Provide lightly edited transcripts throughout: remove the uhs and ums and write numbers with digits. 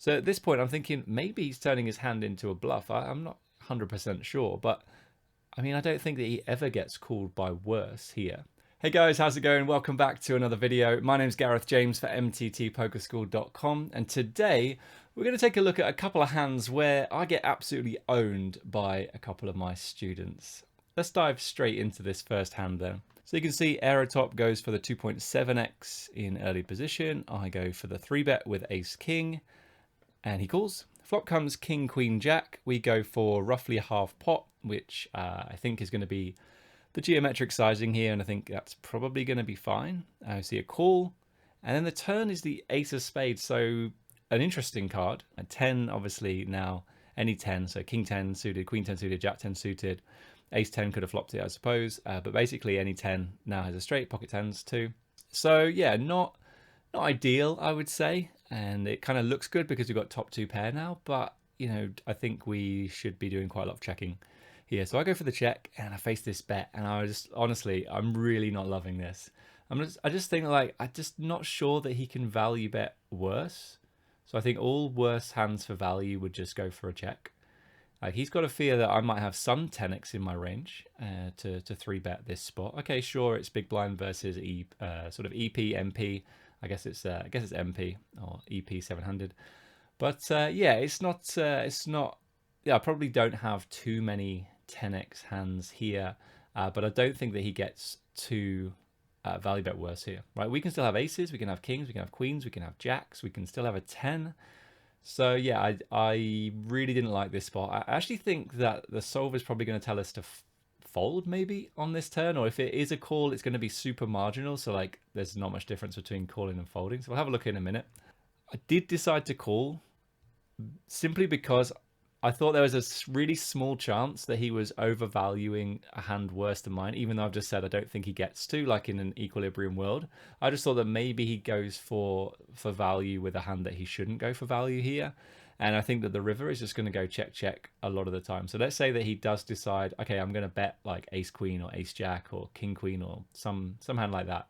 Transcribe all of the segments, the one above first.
So at this point, I'm thinking maybe he's turning his hand into a bluff. I'm not 100% sure, but I mean, I don't think that he ever gets called by worse here. Hey guys, how's it going? Welcome back to another video. My name's Gareth James for MTTPokerschool.com, and today we're going to take a look at a couple of hands where I get absolutely owned by a couple of my students. Let's dive straight into this first hand then. So you can see Aerotop goes for the 2.7x in early position. I go for the 3-bet with Ace King, and he calls. Flop comes King, Queen, Jack. We go for roughly a half pot, which I think is going to be the geometric sizing here, and I think that's probably going to be fine. I see a call, and then the turn is the Ace of Spades, so an interesting card. A 10, obviously, now any 10, so King 10 suited, Queen 10 suited, Jack 10 suited, Ace 10 could have flopped it, I suppose, but basically any 10 now has a straight, pocket 10s too. So yeah, not ideal, I would say, and it kind of looks good because we've got top 2 pair now, but you know, I think we should be doing quite a lot of checking here. So I go for the check and I face this bet, and I just honestly, I'm really not loving this. I just think, like, I'm just not sure that he can value bet worse. So I think all worse hands for value would just go for a check. Like, he's got a fear that I might have some 10x in my range to 3-bet this spot. Okay, sure, it's big blind versus sort of EP, MP. I guess it's MP or EP 700. But yeah, it's not. Yeah, I probably don't have too many 10x hands here, but I don't think that he gets too value bet worse here. Right? We can still have aces, we can have kings, we can have queens, we can have jacks, we can still have a 10. So yeah, I really didn't like this spot. I actually think that the solver is probably going to tell us to fold maybe on this turn, or if it is a call, it's going to be super marginal. So like, there's not much difference between calling and folding. So we'll have a look in a minute. I did decide to call simply because I thought there was a really small chance that he was overvaluing a hand worse than mine, even though I've just said I don't think he gets to, like in an equilibrium world. I just thought that maybe he goes for value with a hand that he shouldn't go for value here. And I think that the river is just going to go check, check a lot of the time. So let's say that he does decide, okay, I'm going to bet like ace queen or ace jack or king queen or some hand like that.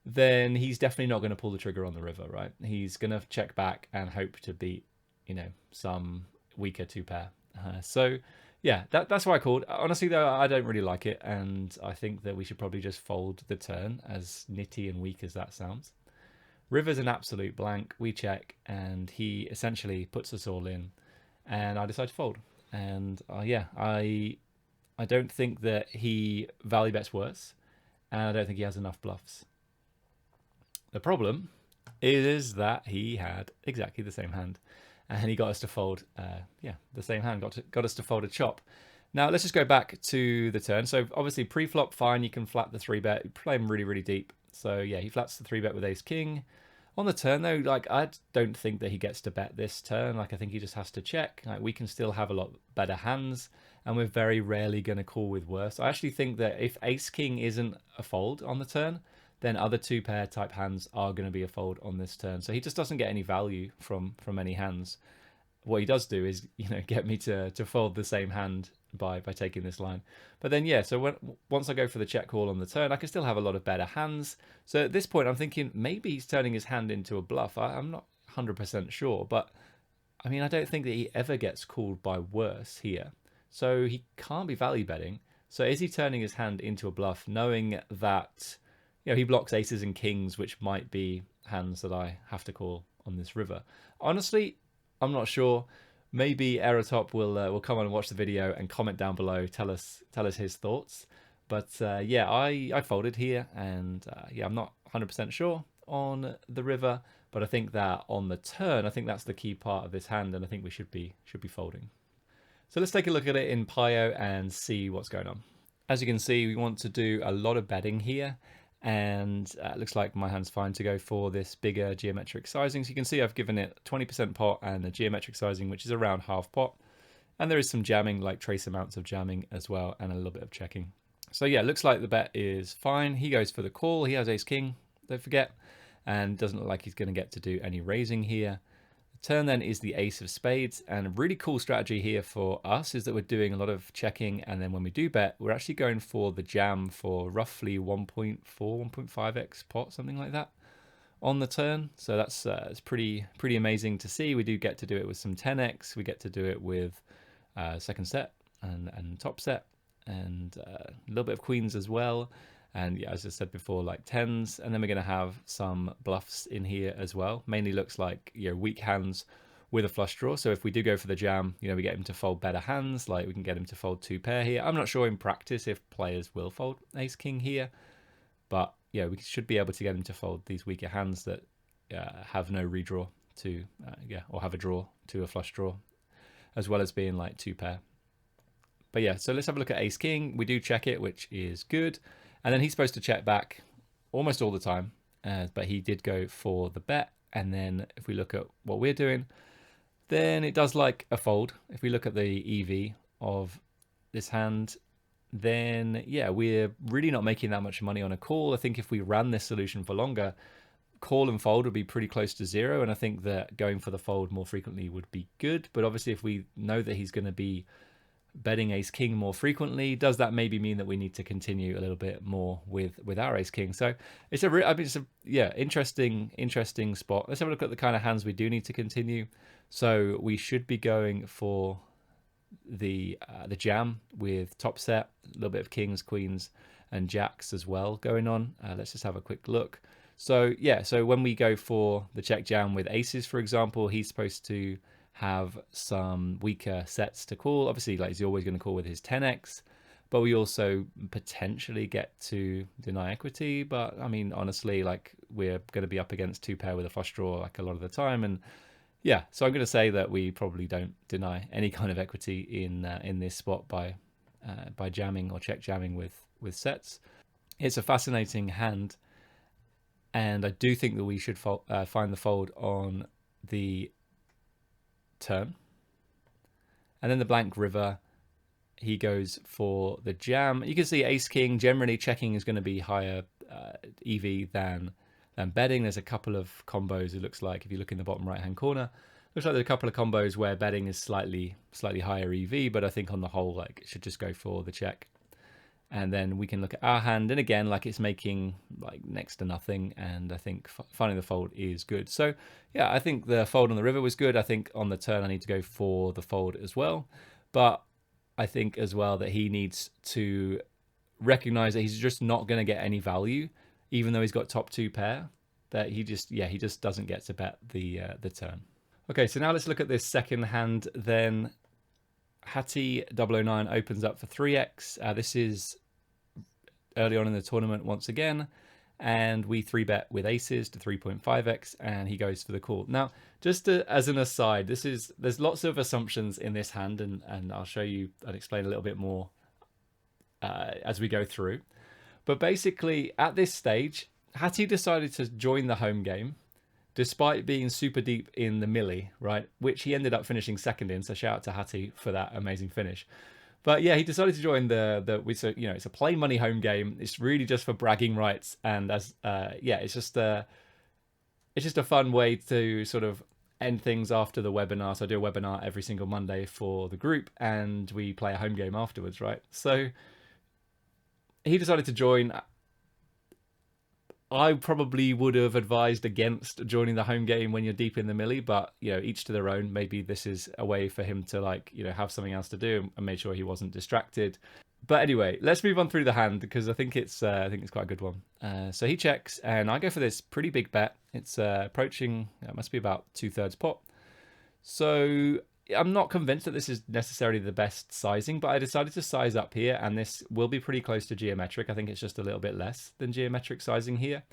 Then he's definitely not going to pull the trigger on the river, right? He's going to check back and hope to beat, you know, some weaker 2-pair. So yeah, that's why I called. Honestly though, I don't really like it, and I think that we should probably just fold the turn, as nitty and weak as that sounds. River's an absolute blank. We check, and he essentially puts us all in, and I decide to fold. And yeah, I don't think that he value bets worse, and I don't think he has enough bluffs. The problem is that he had exactly the same hand, and he got us to fold, yeah, the same hand, got us to fold a chop. Now, let's just go back to the turn. So obviously pre-flop, fine, you can flat the 3-bet, you play him really, really deep. So yeah, he flats the 3-bet with ace king. On the turn though, like, I don't think that he gets to bet this turn. Like, I think he just has to check. Like, we can still have a lot better hands, and we're very rarely going to call with worse. I actually think that if ace king isn't a fold on the turn, then other 2-pair type hands are going to be a fold on this turn. So he just doesn't get any value from any hands. What he does do is, you know, get me to fold the same hand by taking this line. But then yeah, so once I go for the check call on the turn, I can still have a lot of better hands. So at this point, I'm thinking maybe he's turning his hand into a bluff. I'm not 100% sure, but I mean, I don't think that he ever gets called by worse here. So he can't be value betting. So is he turning his hand into a bluff, knowing that, you know, he blocks aces and kings, which might be hands that I have to call on this river? Honestly, I'm not sure. Maybe Aerotop will come on and watch the video and comment down below, tell us his thoughts. But yeah, I folded here, and yeah, I'm not 100% sure on the river, but I think that on the turn, I think that's the key part of this hand, and I think we should be folding. So let's take a look at it in Pio and see what's going on. As you can see, we want to do a lot of betting here, and it looks like my hand's fine to go for this bigger geometric sizing. So you can see I've given it 20% pot and a geometric sizing, which is around half pot. And there is some jamming, like trace amounts of jamming as well, and a little bit of checking. So yeah, it looks like the bet is fine. He goes for the call. He has ace king, don't forget, and doesn't look like he's going to get to do any raising here. Turn then is the ace of spades, and a really cool strategy here for us is that we're doing a lot of checking, and then when we do bet, we're actually going for the jam for roughly 1.4, 1.5x pot, something like that. on the turn. So that's it's pretty amazing to see. We do get to do it with some 10x. We get to do it with second set and top set, and a little bit of queens as well. And yeah, as I said before, like tens, and then we're going to have some bluffs in here as well. Mainly looks like, you know, weak hands with a flush draw. So if we do go for the jam, you know, we get him to fold better hands. Like we can get him to fold 2-pair here. I'm not sure in practice if players will fold ace king here, but yeah, we should be able to get him to fold these weaker hands that have no redraw to or have a draw to a flush draw, as well as being like 2-pair. But yeah, so let's have a look at ace king. We do check it, which is good. And then he's supposed to check back almost all the time, but he did go for the bet. And then if we look at what we're doing, then it does like a fold. If we look at the EV of this hand, then yeah, we're really not making that much money on a call. I think if we ran this solution for longer, call and fold would be pretty close to zero. And I think that going for the fold more frequently would be good. But obviously if we know that he's going to be betting ace king more frequently, does that maybe mean that we need to continue a little bit more with our ace king? So it's interesting spot. Let's have a look at the kind of hands we do need to continue. So we should be going for the jam with top set, a little bit of kings, queens, and jacks as well going on. Let's just have a quick look. So yeah, so when we go for the check jam with aces, for example, he's supposed to have some weaker sets to call. Obviously, like, he's always going to call with his 10x, but we also potentially get to deny equity. But I mean, honestly, like, we're going to be up against 2-pair with a flush draw like a lot of the time, and yeah, so I'm going to say that we probably don't deny any kind of equity in this spot by jamming or check jamming with sets. It's a fascinating hand, and I do think that we should find the fold on the turn. And then the blank river, he goes for the jam. You can see ace king, generally checking is going to be higher EV than betting. There's a couple of combos, it looks like, if you look in the bottom right hand corner, looks like there's a couple of combos where betting is slightly higher EV, but I think on the whole, like, it should just go for the check. And then we can look at our hand, and again, like, it's making like next to nothing, and I think finding the fold is good. So yeah, I think the fold on the river was good. I think on the turn I need to go for the fold as well, but I think as well that he needs to recognize that he's just not going to get any value, even though he's got top 2-pair, that he just doesn't get to bet the turn. Okay, so now let's look at this second hand then. Hattie 009 opens up for 3x. This is early on in the tournament once again, and we 3-bet with aces to 3.5x, and he goes for the call. Now, just as an aside, there's lots of assumptions in this hand, and I'll show you and explain a little bit more as we go through. But basically, at this stage, Hattie decided to join the home game, despite being super deep in the milli, right? Which he ended up finishing second in. So shout out to Hattie for that amazing finish. But yeah, he decided to join it's a play money home game. It's really just for bragging rights, and it's just a fun way to sort of end things after the webinar. So I do a webinar every single Monday for the group, and we play a home game afterwards, right? So he decided to join. I probably would have advised against joining the home game when you're deep in the milli, but you know, each to their own. Maybe this is a way for him to, like, you know, have something else to do and make sure he wasn't distracted. But anyway, let's move on through the hand, because I think it's quite a good one. So he checks, and I go for this pretty big bet. It's approaching, it must be about 2/3 pot. So I'm not convinced that this is necessarily the best sizing, but I decided to size up here, and this will be pretty close to geometric. I think it's just a little bit less than geometric sizing here.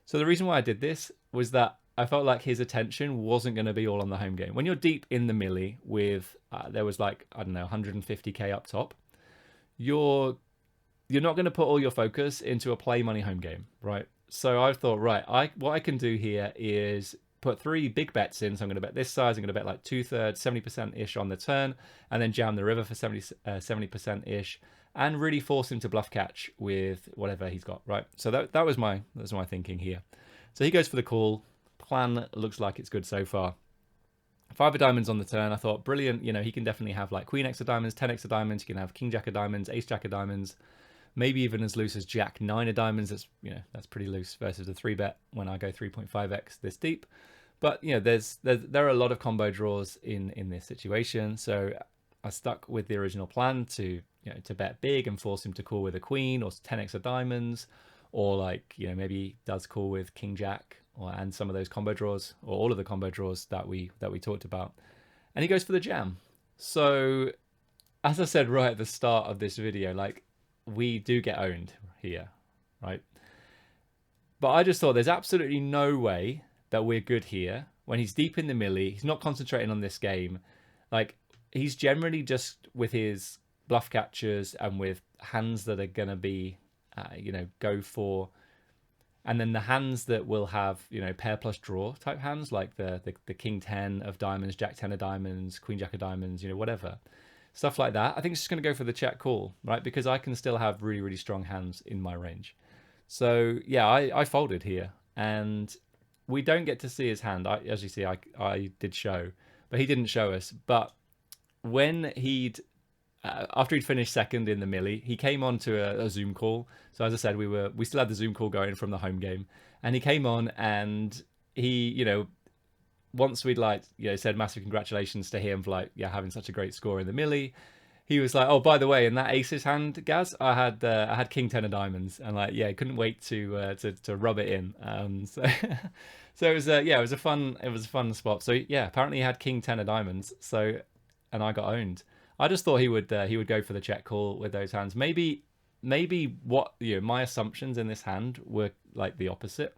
So the reason why I did this was that I felt like his attention wasn't going to be all on the home game. When you're deep in the milli with, there was like, I don't know, 150k up top, you're not going to put all your focus into a play money home game, right? So I thought, right, what I can do here is put 3 big bets in. So I'm going to bet this size. I'm going to bet like 2/3, 70%-ish on the turn, and then jam the river for 70%-ish, and really force him to bluff catch with whatever he's got, right? So that was my thinking here. So he goes for the call. Plan looks like it's good so far. 5 of diamonds on the turn. I thought, brilliant. You know, he can definitely have like queen x of diamonds, 10x of diamonds. You can have king jack of diamonds, ace jack of diamonds. maybe even as loose as Jack 9 of diamonds. That's, you know, that's pretty loose versus a 3-bet when I go 3.5x this deep. But, you know, there are a lot of combo draws in this situation. So I stuck with the original plan to, you know, to bet big and force him to call with a queen or 10x of diamonds, or like, you know, maybe he does call with king jack, and some of those combo draws, or all of the combo draws that we talked about. And he goes for the jam. So as I said right at the start of this video, like, we do get owned here, right? But I just thought there's absolutely no way that we're good here when he's deep in the millie. He's not concentrating on this game. Like, he's generally just with his bluff catchers and with hands that are going to be, you know, go for, and then the hands that will have, you know, pair plus draw type hands, like the king 10 of diamonds, jack 10 of diamonds, queen jack of diamonds, you know, whatever. Stuff like that. I think it's just going to go for the check call, right? Because I can still have really, really strong hands in my range. So yeah, I folded here, and we don't get to see his hand. As you see, I did show, but he didn't show us. But when after he'd finished second in the millie, he came on to a Zoom call. So as I said, we still had the Zoom call going from the home game, and he came on and he, you know, once we'd like, you know, said massive congratulations to him for like, yeah, having such a great score in the millie, he was like, oh, by the way, in that aces hand, Gaz, I had king 10 of diamonds, and like, yeah, couldn't wait to rub it in. So it was yeah, it was a fun spot. So yeah, apparently he had king 10 of diamonds. So, and I got owned. I just thought he would go for the check call with those hands. Maybe what, you know, my assumptions in this hand were like the opposite.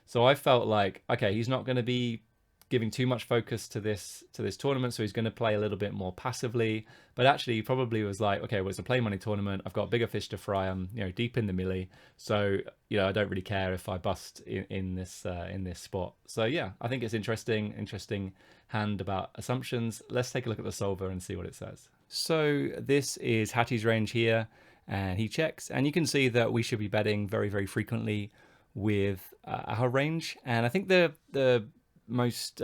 So I felt like, okay, he's not going to be giving too much focus to this tournament, so he's going to play a little bit more passively. But actually, he probably was like, okay, well, it's a play money tournament. I've got bigger fish to fry. I'm, you know, deep in the millie, so, you know, I don't really care if I bust in this spot. So yeah, I think it's interesting hand about assumptions. Let's take a look at the solver and see what it says. So this is Hattie's range here, and he checks, and you can see that we should be betting very, very frequently with our range. And I think the most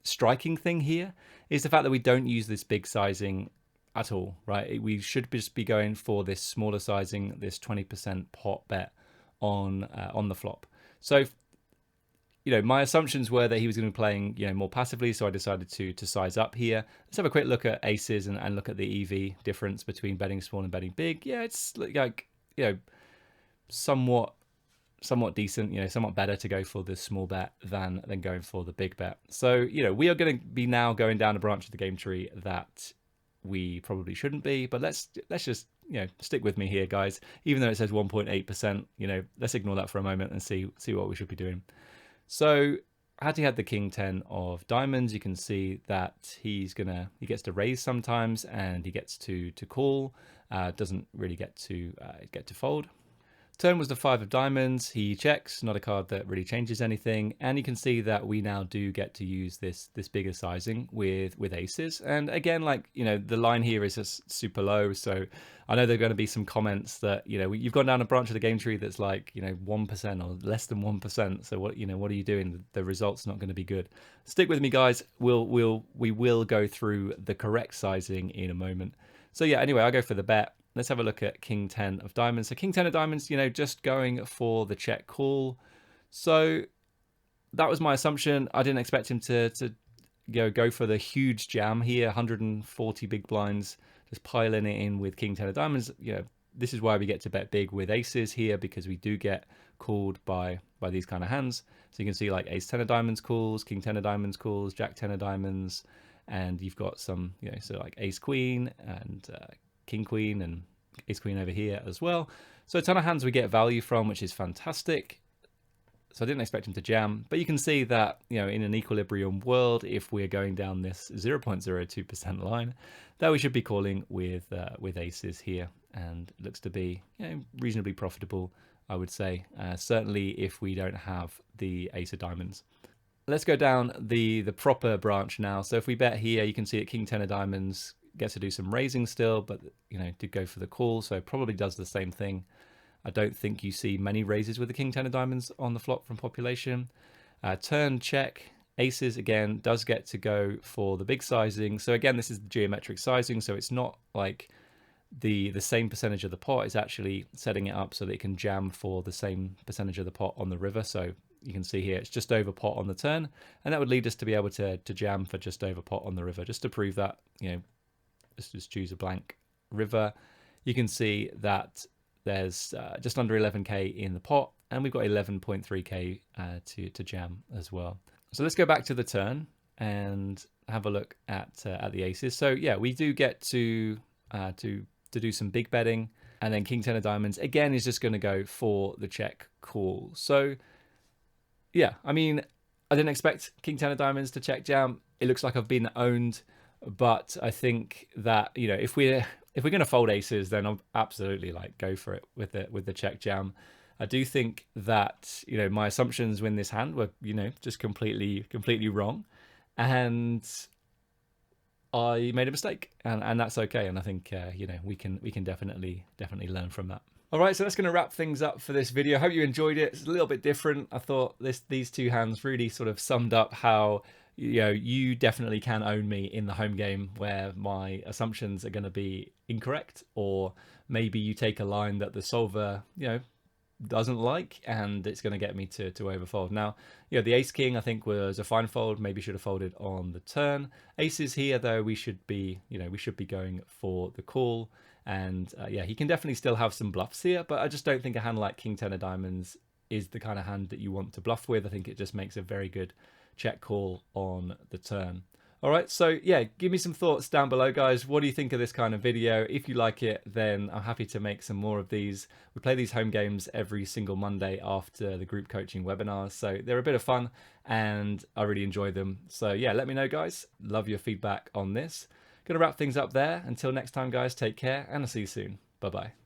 striking thing here is the fact that we don't use this big sizing at all, right? We should just be going for this smaller sizing, this 20% pot bet on the flop. So, you know, my assumptions were that he was going to be playing, you know, more passively, so I decided to size up here. Let's have a quick look at aces and look at the EV difference between betting small and betting big. Yeah, it's like, you know, somewhat decent, you know, somewhat better to go for the small bet than going for the big bet. So, you know, we are going to be now going down a branch of the game tree that we probably shouldn't be, but let's just, you know, stick with me here, guys. Even though it says 1.8%, you know, let's ignore that for a moment and see what we should be doing. So Hattie had the king 10 of diamonds. You can see that he gets to raise sometimes, and he gets to call, doesn't really get to fold. Turn was the 5 of diamonds. He checks, not a card that really changes anything. And you can see that we now do get to use this bigger sizing with aces. And again, like, you know, the line here is just super low. So I know there are going to be some comments that, you know, you've gone down a branch of the game tree that's like, you know, 1% or less than 1%. So what, you know, what are you doing? The result's not going to be good. Stick with me, guys. We will go through the correct sizing in a moment. So yeah, anyway, I go for the bet. Let's have a look at king 10 of diamonds. So king 10 of diamonds, you know, just going for the check call. So that was my assumption. I didn't expect him to go for the huge jam here, 140 big blinds, just piling it in with king 10 of diamonds. You know, this is why we get to bet big with aces here, because we do get called by these kind of hands. So you can see like ace 10 of diamonds calls, king 10 of diamonds calls, jack 10 of diamonds, and you've got some, you know, so like ace queen and king queen and ace queen over here as well. So a ton of hands we get value from, which is fantastic. So I didn't expect him to jam, but you can see that, you know, in an equilibrium world, if we're going down this 0.02% line, that we should be calling with aces here, and it looks to be, you know, reasonably profitable, I would say. Certainly if we don't have the ace of diamonds. Let's go down the proper branch now. So if we bet here, you can see that king 10 of diamonds gets to do some raising still, but, you know, did go for the call, so probably does the same thing. I don't think you see many raises with the king 10 of diamonds on the flop from population. Turn check, aces again, does get to go for the big sizing. So again, this is the geometric sizing, so it's not like the same percentage of the pot, is actually setting it up so that it can jam for the same percentage of the pot on the river. So you can see here it's just over pot on the turn, and that would lead us to be able to jam for just over pot on the river. Just to prove that, let's just choose a blank river. You can see that there's just under 11k in the pot, and we've got 11.3k to jam as well. So let's go back to the turn and have a look at the aces. So yeah, we do get to do some big betting, and then king 10 of diamonds again is just going to go for the check call. So yeah, I mean, I didn't expect king 10 of diamonds to check jam. It looks like I've been owned, but I think that, if we're going to fold aces, then I'll absolutely like go for it with the check jam. I do think that, my assumptions when this hand were, just completely wrong, and I made a mistake, and that's okay. And I think, we can definitely learn from that. All right, so that's going to wrap things up for this video. I hope you enjoyed it. It's a little bit different. I thought these two hands really sort of summed up how, you definitely can own me in the home game where my assumptions are going to be incorrect, or maybe you take a line that the solver, doesn't like, and it's going to get me to overfold. Now, the ace king I think was a fine fold, maybe should have folded on the turn. Aces here though, we should be going for the call, and yeah, he can definitely still have some bluffs here, but I just don't think a hand like king 10 of diamonds is the kind of hand that you want to bluff with. I think it just makes a very good check call on the turn. All right, so yeah, give me some thoughts down below, guys. What do you think of this kind of video? If you like it, then I'm happy to make some more of these. We play these home games every single Monday after the group coaching webinars, so they're a bit of fun and I really enjoy them. So yeah, let me know, guys. Love your feedback on this. Gonna wrap things up there. Until next time, guys, take care, and I'll see you soon. Bye-bye.